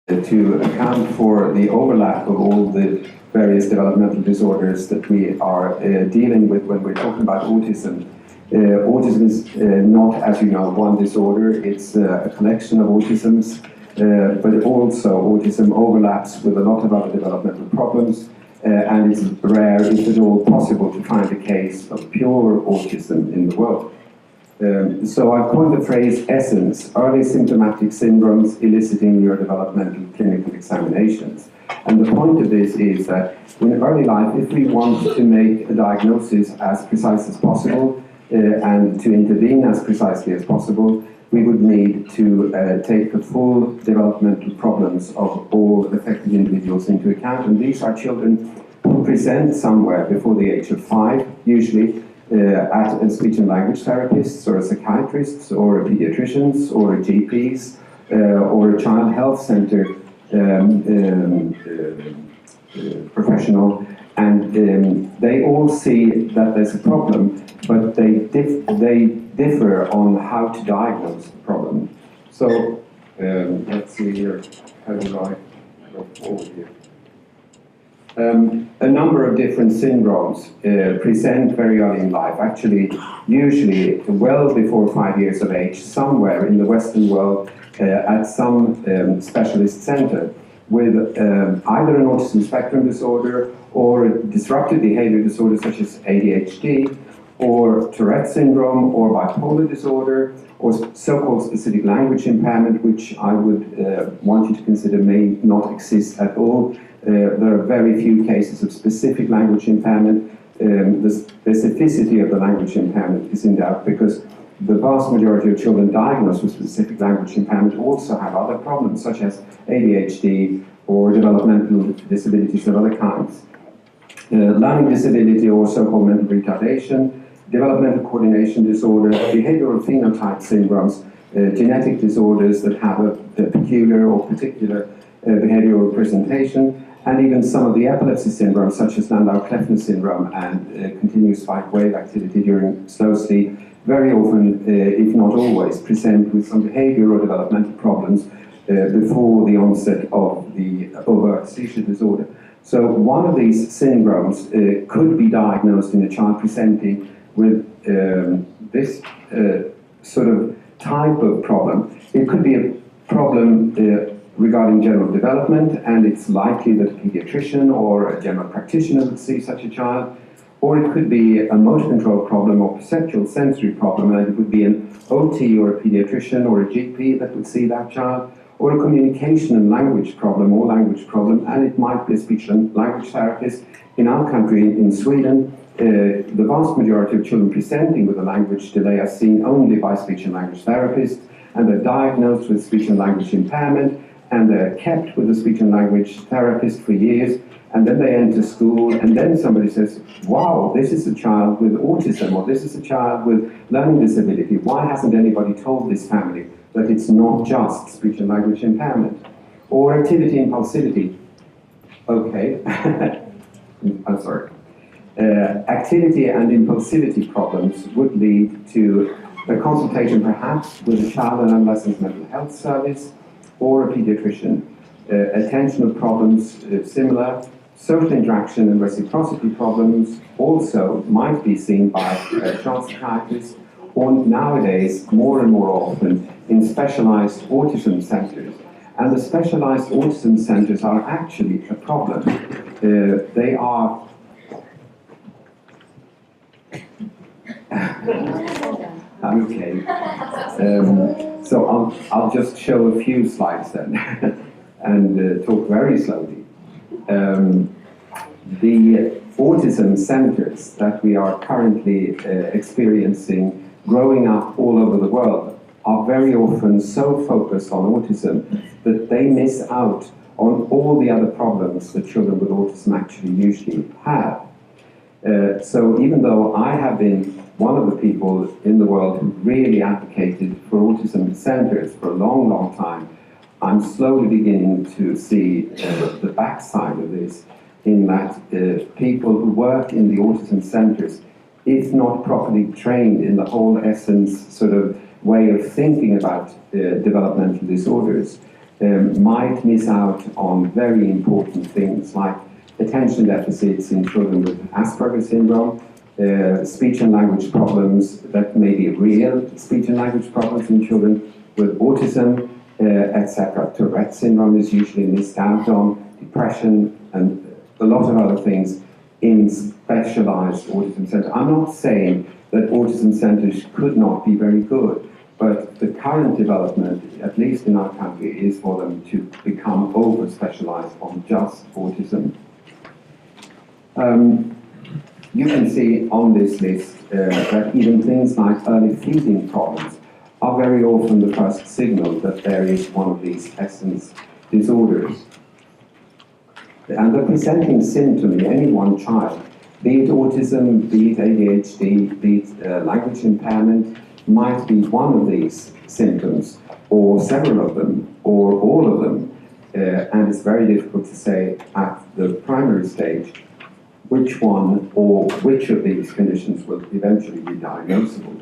to account for the overlap of all the various developmental disorders that we are dealing with when we're talking about autism. Autism is not, as you know, one disorder. It's a collection of autisms, but also autism overlaps with a lot of other developmental problems, and it's rare, if at all possible, to find a case of pure autism in the world. So I've coined the phrase ESSENCE, early symptomatic syndromes eliciting neurodevelopmental clinical examinations. And the point of this is that in early life, if we want to make a diagnosis as precise as possible and to intervene as precisely as possible, we would need to take the full developmental problems of all affected individuals into account. And these are children who present somewhere before the age of 5, usually, at a speech and language therapists or a psychiatrists or a pediatricians or a GPs or a child health center professional, and they all see that there's a problem, but they differ on how to diagnose the problem. So let's see here, how do I go forward here? A number of different syndromes present very early in life, actually usually well before 5 years of age, somewhere in the Western world at some specialist center with either an autism spectrum disorder or a disruptive behavior disorder such as ADHD or Tourette syndrome or bipolar disorder or so-called specific language impairment, which I would want you to consider may not exist at all. There are very few cases of specific language impairment. The specificity of the language impairment is in doubt because the vast majority of children diagnosed with specific language impairment also have other problems such as ADHD or developmental disabilities of other kinds. Learning disability or so-called mental retardation, developmental coordination disorder, behavioral phenotype syndromes, genetic disorders that have a peculiar or particular behavioral presentation, and even some of the epilepsy syndromes such as Landau-Kleffner syndrome and continuous spike wave activity during slow sleep very often, if not always, present with some behavioral or developmental problems before the onset of the overt seizure disorder. So one of these syndromes could be diagnosed in a child presenting with this sort of type of problem. It could be a problem regarding general development, and it's likely that a pediatrician or a general practitioner would see such a child, or it could be a motor control problem or perceptual sensory problem, and it would be an OT or a pediatrician or a GP that would see that child, or a communication and language problem or language problem, and it might be a speech and language therapist. In our country, in Sweden, the vast majority of children presenting with a language delay are seen only by speech and language therapists, and they're diagnosed with speech and language impairment, and they're kept with a speech and language therapist for years, and then they enter school, and then somebody says, wow, this is a child with autism, or this is a child with learning disability. Why hasn't anybody told this family that it's not just speech and language impairment? Or activity impulsivity. Okay, I'm sorry. Activity and impulsivity problems would lead to a consultation perhaps with a child and adolescent mental health service or a pediatrician. Attentional problems, similar. Social interaction and reciprocity problems also might be seen by child psychiatrists, or nowadays, more and more often, in specialized autism centers. And the specialized autism centers are actually a problem. They are... Okay. So I'll just show a few slides then and talk very slowly. The autism centers that we are currently experiencing growing up all over the world are very often so focused on autism that they miss out on all the other problems that children with autism actually usually have. So even though I have been one of the people in the world who really advocated for autism centers for a long, long time, I'm slowly beginning to see the backside of this, in that people who work in the autism centers, if not properly trained in the whole ESSENCE sort of way of thinking about developmental disorders, might miss out on very important things like attention deficits in children with Asperger's syndrome, speech and language problems that may be real speech and language problems in children with autism, etc. Tourette syndrome is usually missed out on, depression, and a lot of other things in specialized autism centers. I'm not saying that autism centers could not be very good, but the current development, at least in our country, is for them to become over-specialized on just autism. You can see on this list that even things like early feeding problems are very often the first signal that there is one of these essence disorders. And the presenting symptom in any one child, be it autism, be it ADHD, be it language impairment, might be one of these symptoms, or several of them, or all of them. And it's very difficult to say at the primary stage which one or which of these conditions will eventually be diagnosable.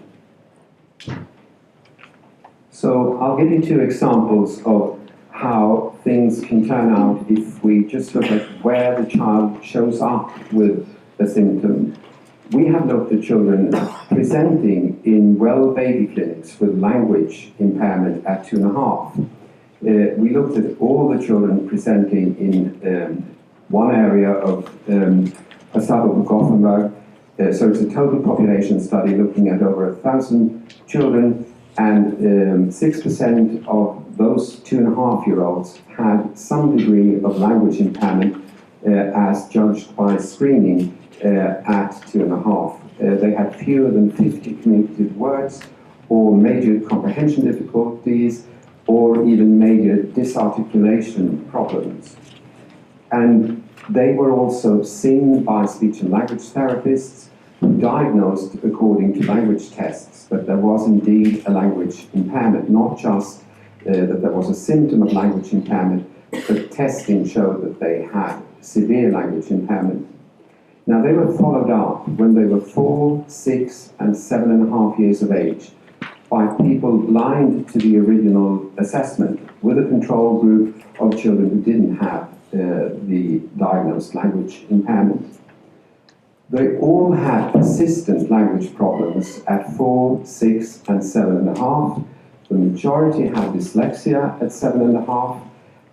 So I'll give you two examples of how things can turn out if we just look at where the child shows up with a symptom. We have looked at children presenting in well baby clinics with language impairment at 2.5. We looked at all the children presenting in one area of a suburb of Gothenburg. So it's a total population study looking at over 1,000 children, and 6% of those 2.5-year-olds had some degree of language impairment as judged by screening at 2.5. They had fewer than 50 communicative words, or major comprehension difficulties, or even major disarticulation problems. And they were also seen by speech and language therapists who diagnosed according to language tests that there was indeed a language impairment, not just that there was a symptom of language impairment, but testing showed that they had severe language impairment. Now, they were followed up when they were 4, 6, and 7.5 years of age by people blind to the original assessment with a control group of children who didn't have the diagnosed language impairment. They all had persistent language problems at 4, 6, and 7.5. The majority had dyslexia at 7.5,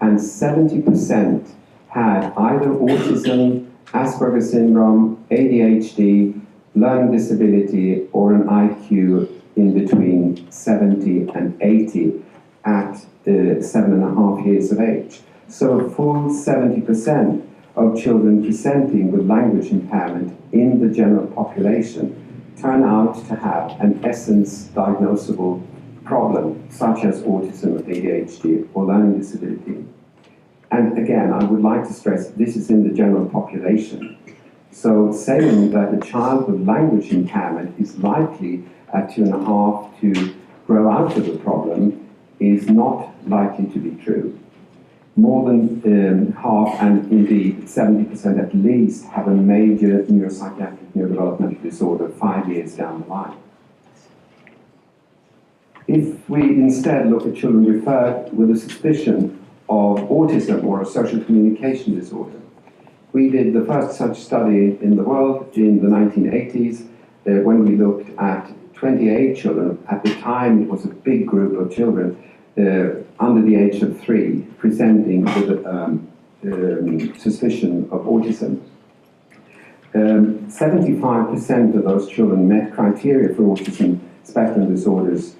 and 70% had either autism, Asperger's syndrome, ADHD, learning disability, or an IQ in between 70 and 80 at 7.5 years of age. So a full 70% of children presenting with language impairment in the general population turn out to have an essence diagnosable problem, such as autism, ADHD, or learning disability. And again, I would like to stress this is in the general population. So saying that a child with language impairment is likely at 2.5 to grow out of the problem is not likely to be true. More than half, and indeed 70% at least, have a major neuropsychiatric neurodevelopmental disorder 5 years down the line. If we instead look at children referred with a suspicion of autism or a social communication disorder, we did the first such study in the world in the 1980s when we looked at 28 children. At the time, it was a big group of children under the age of 3 presenting with suspicion of autism. 75% of those children met criteria for autism spectrum disorders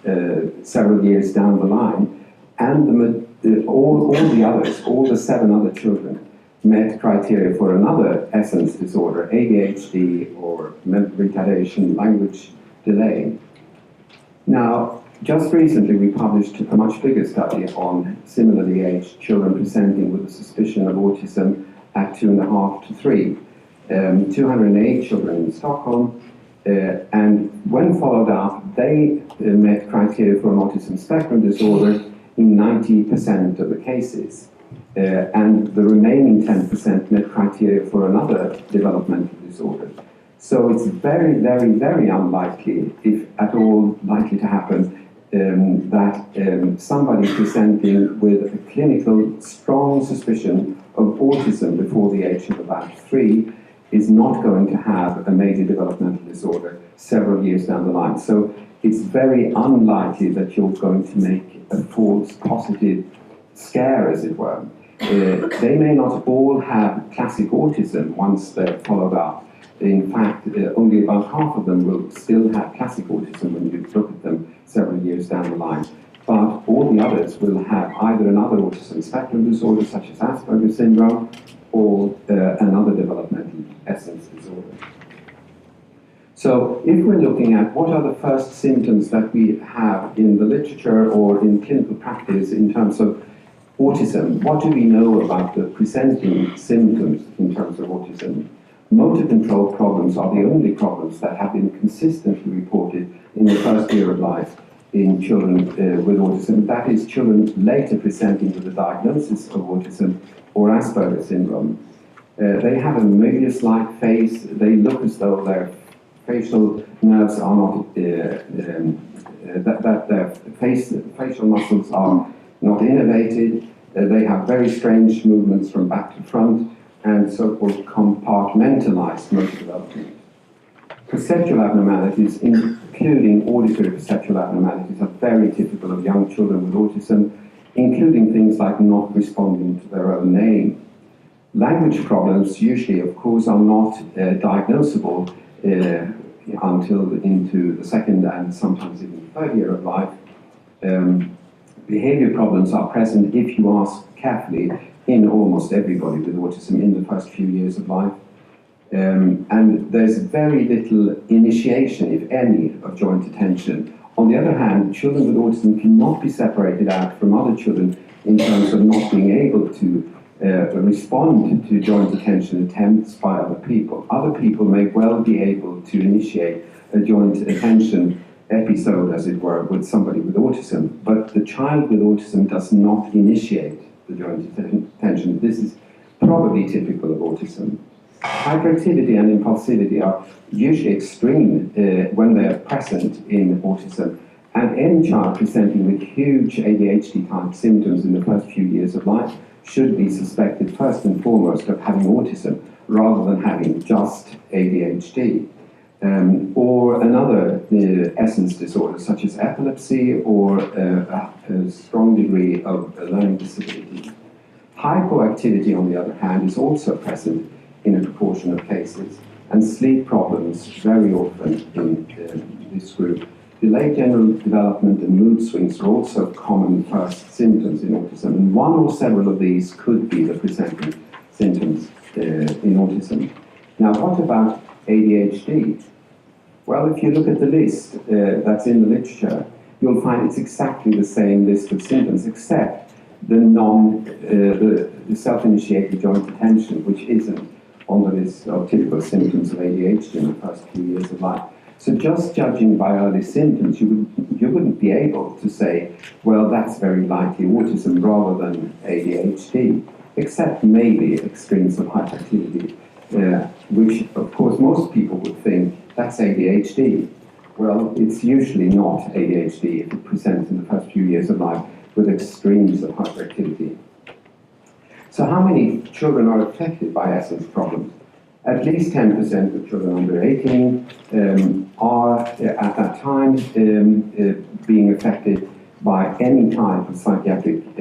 several years down the line, and all the others, all the 7 other children, met criteria for another essence disorder, ADHD or mental retardation, language delay. Now, just recently we published a much bigger study on similarly aged children presenting with a suspicion of autism at 2.5 to 3. 208 children in Stockholm, and when followed up, they met criteria for an autism spectrum disorder in 90% of the cases. And the remaining 10% met criteria for another developmental disorder. So it's very, very, very unlikely, if at all likely to happen, that somebody presenting with a clinical strong suspicion of autism before the age of about 3 is not going to have a major developmental disorder several years down the line. So it's very unlikely that you're going to make a false positive scare, as it were. They may not all have classic autism once they're followed up. In fact, only about half of them will still have classic autism when you look at them several years down the line. But all the others will have either another autism spectrum disorder, such as Asperger's syndrome, or another developmental essence disorder. So if we're looking at what are the first symptoms that we have in the literature or in clinical practice in terms of autism, what do we know about the presenting symptoms in terms of autism? Motor control problems are the only problems that have been consistently reported in the first year of life in children with autism. That is, children later presenting with a diagnosis of autism or Asperger's syndrome. They have a Möbius-like face. They look as though their facial nerves are not, that their facial muscles are not innervated. They have very strange movements from back to front and so-called compartmentalized motor development. Perceptual abnormalities, including auditory perceptual abnormalities, are very typical of young children with autism, including things like not responding to their own name. Language problems usually, of course, are not diagnosable until into the second and sometimes even third year of life. Behavior problems are present, if you ask carefully, in almost everybody with autism in the first few years of life. And there's very little initiation, if any, of joint attention. On the other hand, children with autism cannot be separated out from other children in terms of not being able to respond to joint attention attempts by other people. Other people may well be able to initiate a joint attention episode, as it were, with somebody with autism, but the child with autism does not initiate the joint attention. This is probably typical of autism. Hyperactivity and impulsivity are usually extreme when they are present in autism, and any child presenting with huge ADHD-type symptoms in the first few years of life should be suspected first and foremost of having autism rather than having just ADHD. Or another essence disorder such as epilepsy or a strong degree of learning disability. Hypoactivity, on the other hand, is also present in a proportion of cases, and sleep problems very often in this group. Delayed general development and mood swings are also common first symptoms in autism, and one or several of these could be the presenting symptoms in autism. Now, what about ADHD? Well, if you look at the list that's in the literature, you'll find it's exactly the same list of symptoms, except the self-initiated joint attention, which isn't on the list of typical symptoms of ADHD in the first few years of life. So just judging by early symptoms, you wouldn't be able to say, well, that's very likely autism rather than ADHD, except maybe extremes of hyperactivity, which, of course, most people would think that's ADHD. Well, it's usually not ADHD if it presents in the first few years of life with extremes of hyperactivity. So how many children are affected by essence problems? At least 10% of children under 18 are at that time being affected by any type of psychiatric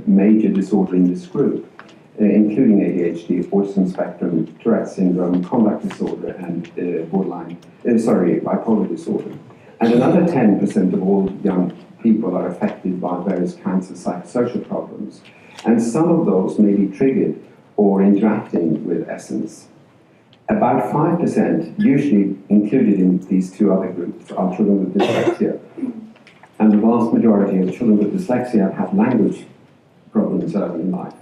major disorder in this group, including ADHD, autism spectrum, Tourette's syndrome, conduct disorder, and bipolar disorder. And another 10% of all young people are affected by various kinds of psychosocial problems. And some of those may be triggered or interacting with essence. About 5%, usually included in these two other groups, are children with dyslexia. And the vast majority of children with dyslexia have language problems early in life.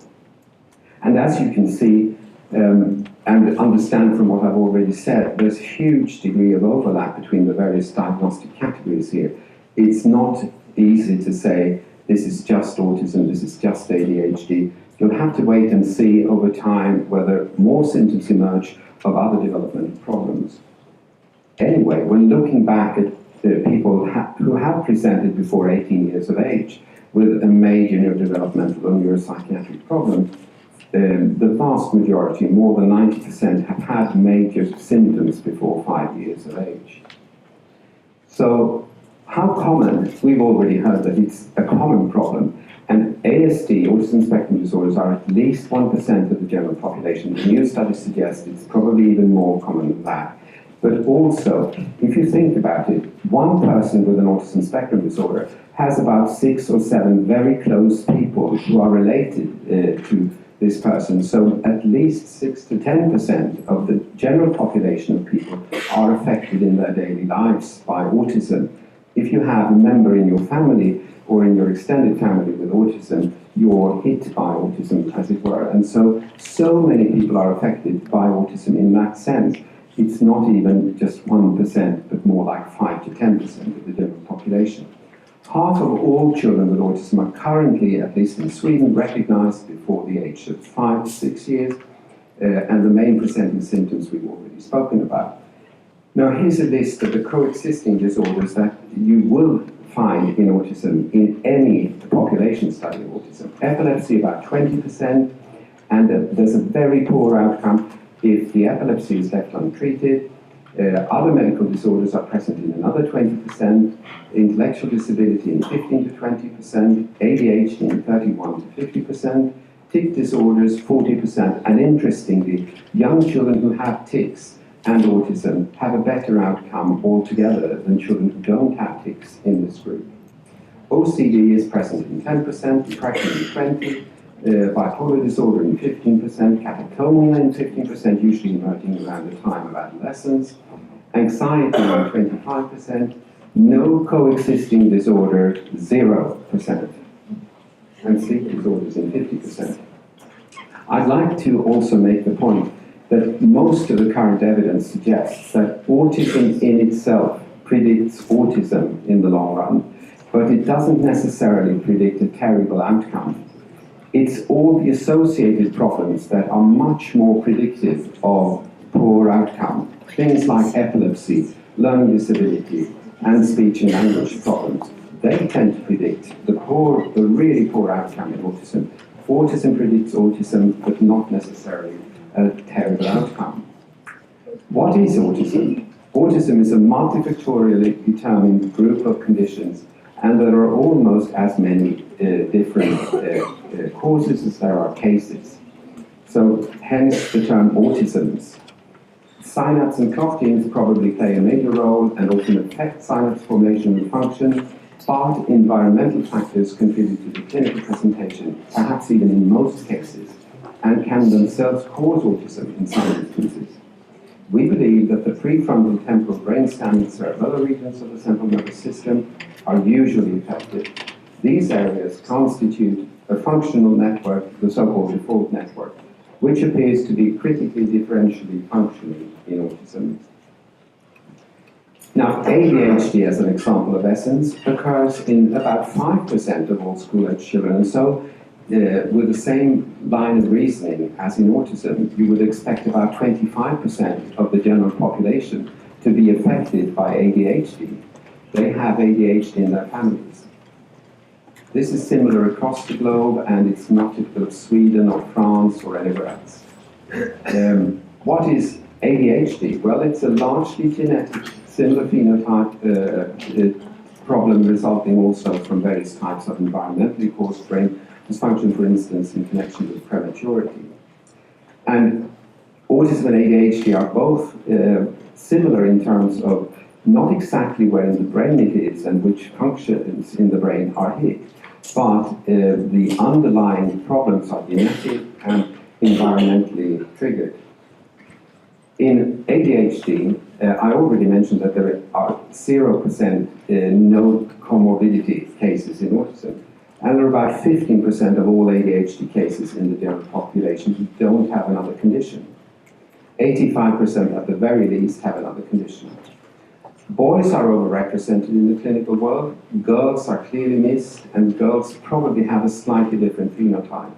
And as you can see and understand from what I've already said, there's a huge degree of overlap between the various diagnostic categories here. It's not easy to say, this is just autism, this is just ADHD. You'll have to wait and see over time whether more symptoms emerge of other developmental problems. Anyway, when looking back at people who have presented before 18 years of age with a major neurodevelopmental or neuropsychiatric problem, the vast majority, more than 90%, have had major symptoms before 5 years of age. So, how common? We've already heard that it's a common problem, and ASD, autism spectrum disorders, are at least 1% of the general population. The new studies suggest it's probably even more common than that. But also, if you think about it, one person with an autism spectrum disorder has about 6 or 7 very close people who are related to this person. So at least 6 to 10% of the general population of people are affected in their daily lives by autism. If you have a member in your family or in your extended family with autism, you're hit by autism, as it were. And so many people are affected by autism in that sense. It's not even just 1%, but more like 5 to 10% of the general population. Half of all children with autism are currently, at least in Sweden, recognized before the age of 5 to 6 years, and the main presenting symptoms we've already spoken about. Now, here's a list of the coexisting disorders that you will find in autism in any population study of autism. Epilepsy, about 20%, and there's a very poor outcome if the epilepsy is left untreated. Other medical disorders are present in another 20%, intellectual disability in 15 to 20%, ADHD in 31 to 50%, tic disorders 40%, and interestingly, young children who have tics and autism have a better outcome altogether than children who don't have tics in this group. OCD is present in 10%, depression in 20%, bipolar disorder in 15%, catatonia in 15%, usually emerging around the time of adolescence, anxiety in 25%, no coexisting disorder, 0%, and sleep disorders in 50%. I'd like to also make the point that most of the current evidence suggests that autism in itself predicts autism in the long run, but it doesn't necessarily predict a terrible outcome. It's all the associated problems that are much more predictive of poor outcome. Things like epilepsy, learning disability, and speech and language problems. They tend to predict the really poor outcome in autism. Autism predicts autism, but not necessarily a terrible outcome. What is autism? Autism is a multifactorially determined group of conditions, and there are almost as many different causes as there are cases. So hence the term autisms. Synapse and clock genes probably play a major role and often affect synapse formation and function, but environmental factors contribute to the clinical presentation, perhaps even in most cases, and can themselves cause autism in some instances. We believe that the prefrontal temporal brainstem and cerebellar regions of the central nervous system are usually affected. These areas constitute a functional network, the so-called default network, which appears to be critically differentially functioning in autism. Now, ADHD, as an example of essence, occurs in about 5% of all school-age children, and so with the same line of reasoning as in autism, you would expect about 25% of the general population to be affected by ADHD. They have ADHD in their families. This is similar across the globe, and it's not typical of Sweden or France or anywhere else. What is ADHD? Well, it's a largely genetic, similar phenotype problem resulting also from various types of environmentally caused brain dysfunction, for instance, in connection with prematurity. And autism and ADHD are both similar in terms of not exactly where in the brain it is and which functions in the brain are hit, but the underlying problems are genetic and environmentally triggered. In ADHD, I already mentioned that there are 0% no comorbidity cases in autism. And there are about 15% of all ADHD cases in the general population who don't have another condition. 85% at the very least have another condition. Boys are overrepresented in the clinical world, girls are clearly missed, and girls probably have a slightly different phenotype.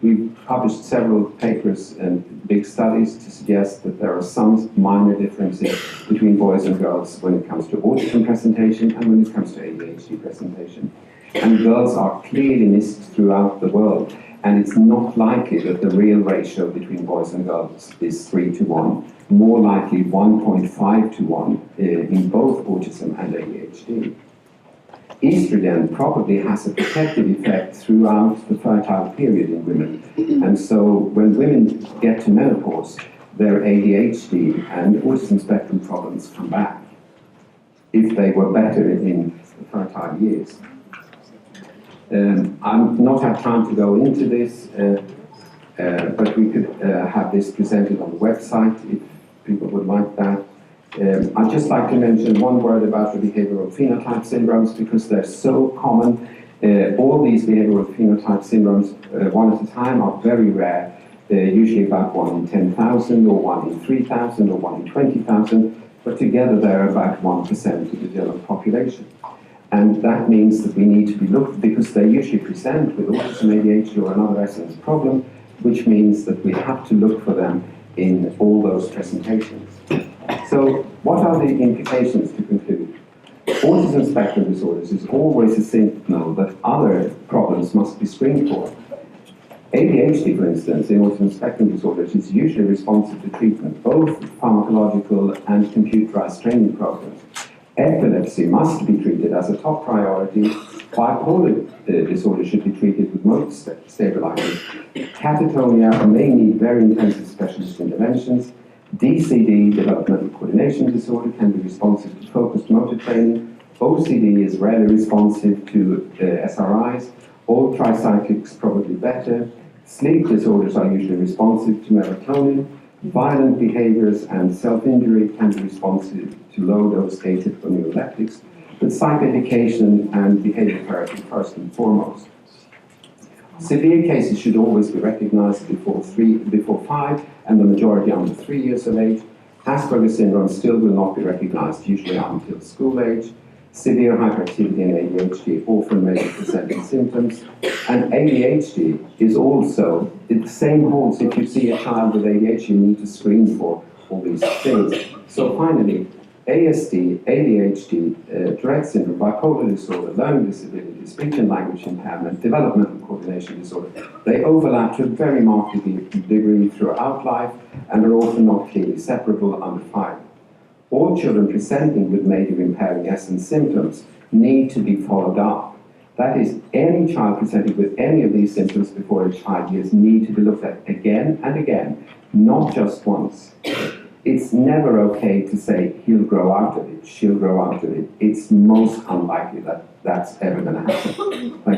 We've published several papers and big studies to suggest that there are some minor differences between boys and girls when it comes to autism presentation and when it comes to ADHD presentation. And girls are clearly missed throughout the world, and it's not likely that the real ratio between boys and girls is 3 to 1, more likely 1.5 to 1 in both autism and ADHD. Estrogen probably has a protective effect throughout the fertile period in women, and so when women get to menopause, their ADHD and autism spectrum problems come back if they were better in the fertile years. I'm not have time to go into this, but we could have this presented on the website if people would like that. I'd just like to mention one word about the behavioral phenotype syndromes because they're so common. All these behavioral phenotype syndromes, one at a time, are very rare. They're usually about 1 in 10,000 or 1 in 3,000 or 1 in 20,000, but together they're about 1% of the general population. And that means that we need to be looked, because they usually present with autism, ADHD or another essence problem, which means that we have to look for them in all those presentations. So what are the implications to conclude? Autism spectrum disorders is always a signal that other problems must be screened for. ADHD, for instance, in autism spectrum disorders is usually responsive to treatment, both pharmacological and computerized training programs. Epilepsy must be treated as a top priority. Bipolar disorder should be treated with mood stabilizers. Catatonia may need very intensive specialist interventions. DCD, developmental coordination disorder, can be responsive to focused motor training. OCD is rarely responsive to SRIs. All tricyclics probably better. Sleep disorders are usually responsive to melatonin. Violent behaviors and self-injury can be responsive to low-dose atypical neuroleptics, but psychoeducation and behavior therapy first and foremost. Severe cases should always be recognized before 5, and the majority under 3 years of age. Asperger's syndrome still will not be recognized, usually until school age. Severe hyperactivity and ADHD often may present symptoms. And ADHD is also, the same holds if you see a child with ADHD, you need to screen for all these things. So finally, ASD, ADHD, Tourette syndrome, bipolar disorder, learning disability, speech and language impairment, developmental coordination disorder, they overlap to a very marked degree throughout life and are often not clearly separable under 5. All children presenting with major impairing essence symptoms need to be followed up. That is, any child presenting with any of these symptoms before age 5 years need to be looked at again and again, not just once. It's never okay to say, he'll grow out of it, she'll grow out of it. It's most unlikely that that's ever going to happen. Thank you.